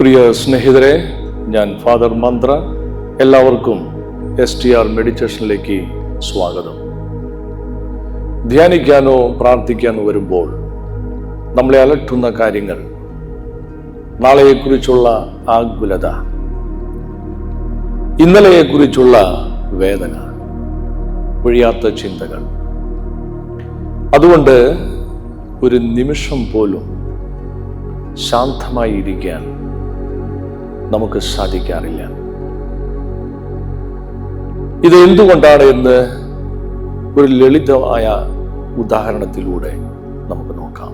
പ്രിയ സ്നേഹിതരെ, ഞാൻ ഫാദർ മന്ത്ര. എല്ലാവർക്കും STR മെഡിറ്റേഷനിലേക്ക് സ്വാഗതം. ധ്യാനിക്കാനോ പ്രാർത്ഥിക്കാനോ വരുമ്പോൾ നമ്മളെ അലട്ടുന്ന കാര്യങ്ങൾ, നാളെയെക്കുറിച്ചുള്ള ആകുലത, ഇന്നലെയെക്കുറിച്ചുള്ള വേദന, ഒഴിയാത്ത ചിന്തകൾ. അതുകൊണ്ട് ഒരു നിമിഷം പോലും ശാന്തമായി ഇരിക്കാൻ നമുക്ക് സാധിക്കാറില്ല. ഇത് എന്തുകൊണ്ടാണ് എന്ന് ഒരു ലളിതമായ ഉദാഹരണത്തിലൂടെ നമുക്ക് നോക്കാം.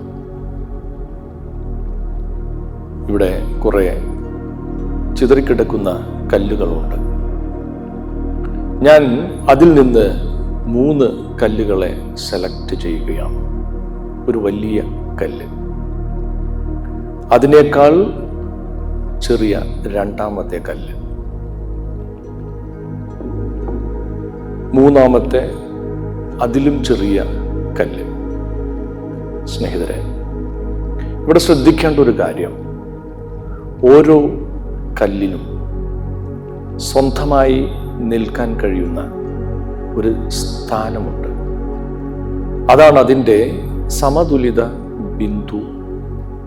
ഇവിടെ കുറെ ചിതറിക്കിടക്കുന്ന കല്ലുകളുണ്ട്. ഞാൻ അതിൽ നിന്ന് 3 കല്ലുകളെ സെലക്ട് ചെയ്യുകയാണ്. ഒരു വലിയ കല്ല്, അതിനേക്കാൾ ചെറിയ രണ്ടാമത്തെ കല്ല്, മൂന്നാമത്തെ അതിലും ചെറിയ കല്ല്. സ്നേഹിതരെ, ഇവിടെ ശ്രദ്ധിക്കേണ്ട ഒരു കാര്യം, ഓരോ കല്ലിനും സ്വന്തമായി നിൽക്കാൻ കഴിയുന്ന ഒരു സ്ഥാനമുണ്ട്. അതാണ് അതിൻ്റെ സമതുലിത ബിന്ദു.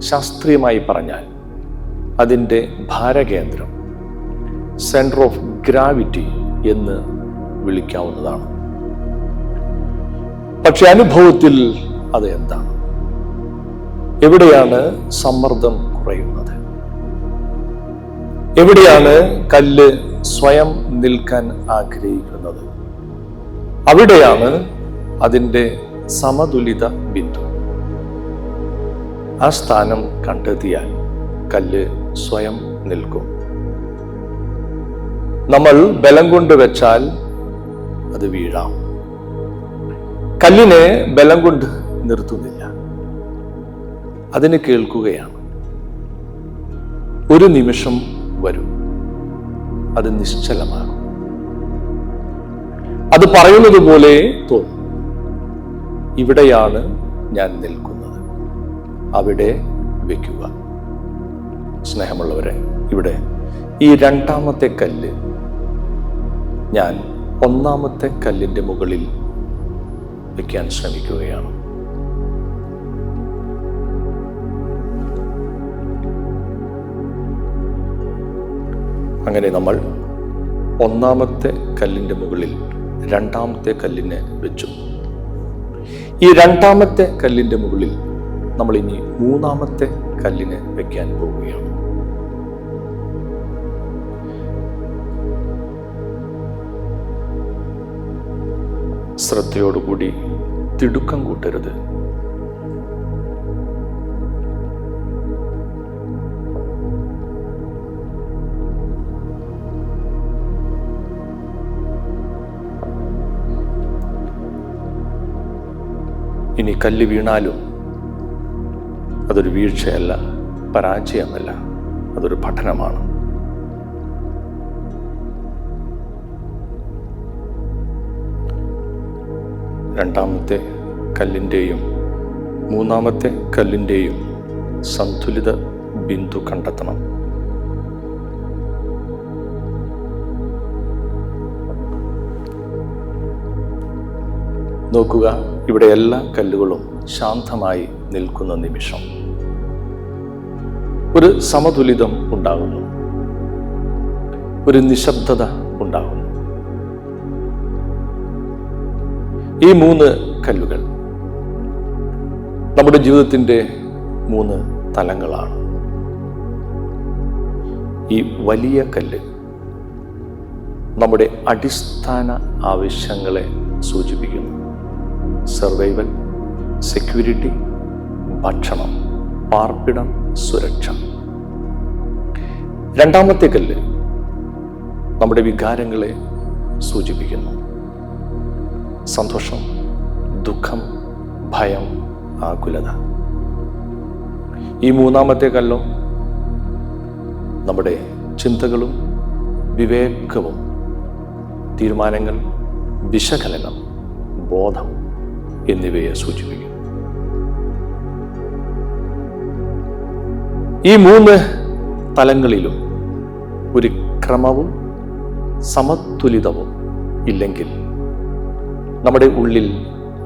ശാസ്ത്രീയമായി പറഞ്ഞാൽ അതിൻ്റെ ഭാരകേന്ദ്രം, സെൻറ്റർ ഓഫ് ഗ്രാവിറ്റി എന്ന് വിളിക്കാവുന്നതാണ്. പക്ഷെ അനുഭവത്തിൽ അത് എന്താണ്? എവിടെയാണ് സമ്മർദ്ദം കുറയുന്നത്? എവിടെയാണ് കല്ല് സ്വയം നിൽക്കാൻ ആഗ്രഹിക്കുന്നത്? അവിടെയാണ് അതിൻ്റെ സമതുലിത ബിന്ദു. ആ സ്ഥാനം കണ്ടെത്തിയാൽ കല്ല് സ്വയം നിൽക്കും. നമ്മൾ ബലം കൊണ്ട് വെച്ചാൽ അത് വീഴാം. കല്ലിനെ ബലം കൊണ്ട് നിർത്തുന്നില്ല, അതിന് കേൾക്കുകയാണ്. ഒരു നിമിഷം വരും, അത് നിശ്ചലമാകും. അത് പറയുന്നത് പോലെ തോന്നും, ഇവിടെയാണ് ഞാൻ നിൽക്കുന്നത്, അവിടെ വെക്കുക. സ്നേഹമുള്ളവരെ, ഇവിടെ ഈ രണ്ടാമത്തെ കല്ല് ഞാൻ ഒന്നാമത്തെ കല്ലിൻ്റെ മുകളിൽ വയ്ക്കാൻ ശ്രമിക്കുകയാണ്. അങ്ങനെ നമ്മൾ ഒന്നാമത്തെ കല്ലിൻ്റെ മുകളിൽ രണ്ടാമത്തെ കല്ലിനെ വെച്ചു. ഈ രണ്ടാമത്തെ കല്ലിൻ്റെ മുകളിൽ നമ്മൾ ഇനി മൂന്നാമത്തെ കല്ലിനെ വെക്കാൻ പോവുകയാണ്. ശ്രദ്ധയോടുകൂടി തിടുക്കം കൂട്ടരുത്. ഇനി കല്ല് വീണാലും അതൊരു വീഴ്ചയല്ല, പരാജയമല്ല, അതൊരു പഠനമാണ്. രണ്ടാമത്തെ കല്ലിൻ്റെയും മൂന്നാമത്തെ കല്ലിൻ്റെയും സന്തുലിത ബിന്ദു കണ്ടെത്തണം. നോക്കുക, ഇവിടെ എല്ലാ കല്ലുകളും ശാന്തമായി നിൽക്കുന്ന നിമിഷം ഒരു സമതുലിതം ഉണ്ടാകുന്നു, ഒരു നിശബ്ദത ഉണ്ടാകുന്നു. ഈ 3 കല്ലുകൾ നമ്മുടെ ജീവിതത്തിൻ്റെ 3 തലങ്ങളാണ്. ഈ വലിയ കല്ല് നമ്മുടെ അടിസ്ഥാന ആവശ്യങ്ങളെ സൂചിപ്പിക്കുന്നു. സർവൈവൽ, സെക്യൂരിറ്റി, ഭക്ഷണം, പാർപ്പിടം, സുരക്ഷ. രണ്ടാമത്തെ കല്ല് നമ്മുടെ വികാരങ്ങളെ സൂചിപ്പിക്കുന്നു. സന്തോഷം, ദുഃഖം, ഭയം, ആകുലത. ഈ മൂന്നാമത്തെ കല്ലോ നമ്മുടെ ചിന്തകളും വിവേകവും, തീരുമാനങ്ങൾ, വിശകലനം, ബോധം എന്നിവയെ സൂചിപ്പിക്കുന്നു. ഈ 3 തലങ്ങളിലും ഒരു ക്രമവും സമതുലിതവും ഇല്ലെങ്കിൽ നമ്മുടെ ഉള്ളിൽ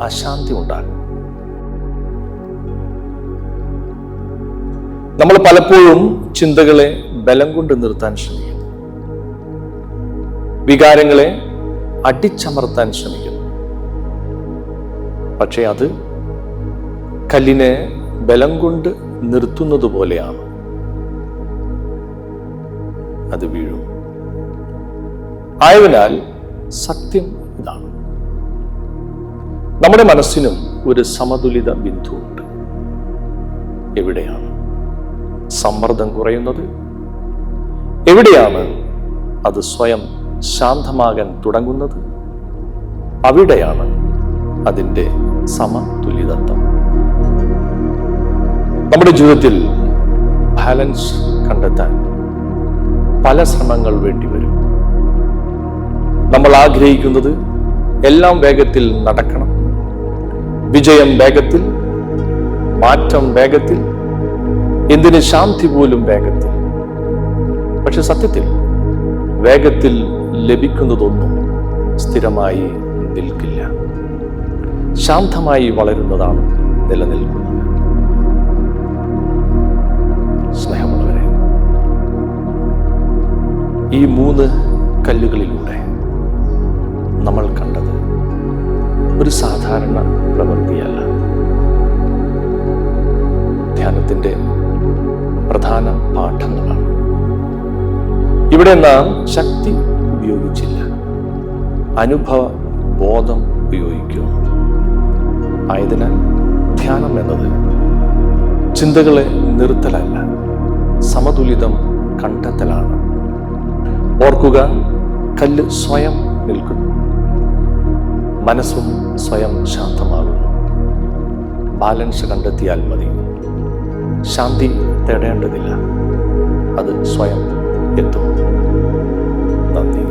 അശാന്തി ഉണ്ടാകും. നമ്മൾ പലപ്പോഴും ചിന്തകളെ ബലം കൊണ്ട് നിർത്താൻ ശ്രമിക്കുന്നു, വികാരങ്ങളെ അടിച്ചമർത്താൻ ശ്രമിക്കുന്നു. പക്ഷേ അത് കല്ലിനെ ബലം കൊണ്ട് നിർത്തുന്നത് പോലെയാണ്. അത് വീഴും. ആയതിനാൽ സത്യം ഇതാണ്: നമ്മുടെ മനസ്സിനും ഒരു സമതുലിത ബിന്ദുവുണ്ട്. എവിടെയാണ് സമ്മർദ്ദം കുറയുന്നത്? എവിടെയാണ് അത് സ്വയം ശാന്തമാകാൻ തുടങ്ങുന്നത്? അവിടെയാണ് അതിൻ്റെ സമതുലിതത്വം. നമ്മുടെ ജീവിതത്തിൽ ബാലൻസ് കണ്ടെത്താൻ പല ശ്രമങ്ങൾ വേണ്ടിവരും. നമ്മൾ ആഗ്രഹിക്കുന്നത് എല്ലാം വേഗത്തിൽ നടക്കണം, വിജയം വേഗത്തിൽ, മാറ്റം വേഗത്തിൽ, എന്തിന് ശാന്തി പോലും വേഗത്തിൽ. പക്ഷെ സത്യത്തിൽ വേഗത്തിൽ ലഭിക്കുന്നതൊന്നും സ്ഥിരമായി നിൽക്കില്ല. ശാന്തമായി വളരുന്നതാണ് നിലനിൽക്കുന്നത്. സ്നേഹമുള്ളവരെ, ഈ 3 കല്ലുകളിലൂടെ നമ്മൾ കണ്ടത് ഒരു സാധാരണ പ്രവൃത്തിയല്ല. ധ്യാനത്തിൻ്റെ പ്രധാന പാഠങ്ങളാണ്. ഇവിടെ നാം ശക്തി ഉപയോഗിച്ചില്ല, അനുഭവ ബോധം ഉപയോഗിക്കുന്നു. ആയതിനാൽ ധ്യാനം എന്നത് ചിന്തകളെ നിർത്തലല്ല, സമതുലിതം കണ്ടെത്തലാണ്. ഓർക്കുക, കല്ല് സ്വയം നിൽക്കുന്നു, മനസ്സും സ്വയം ശാന്തമാകുന്നു. ബാലൻസ് കണ്ടെത്തിയാൽ മതി. ശാന്തി തേടേണ്ടതില്ല, അത് സ്വയം എത്തും. നന്ദി.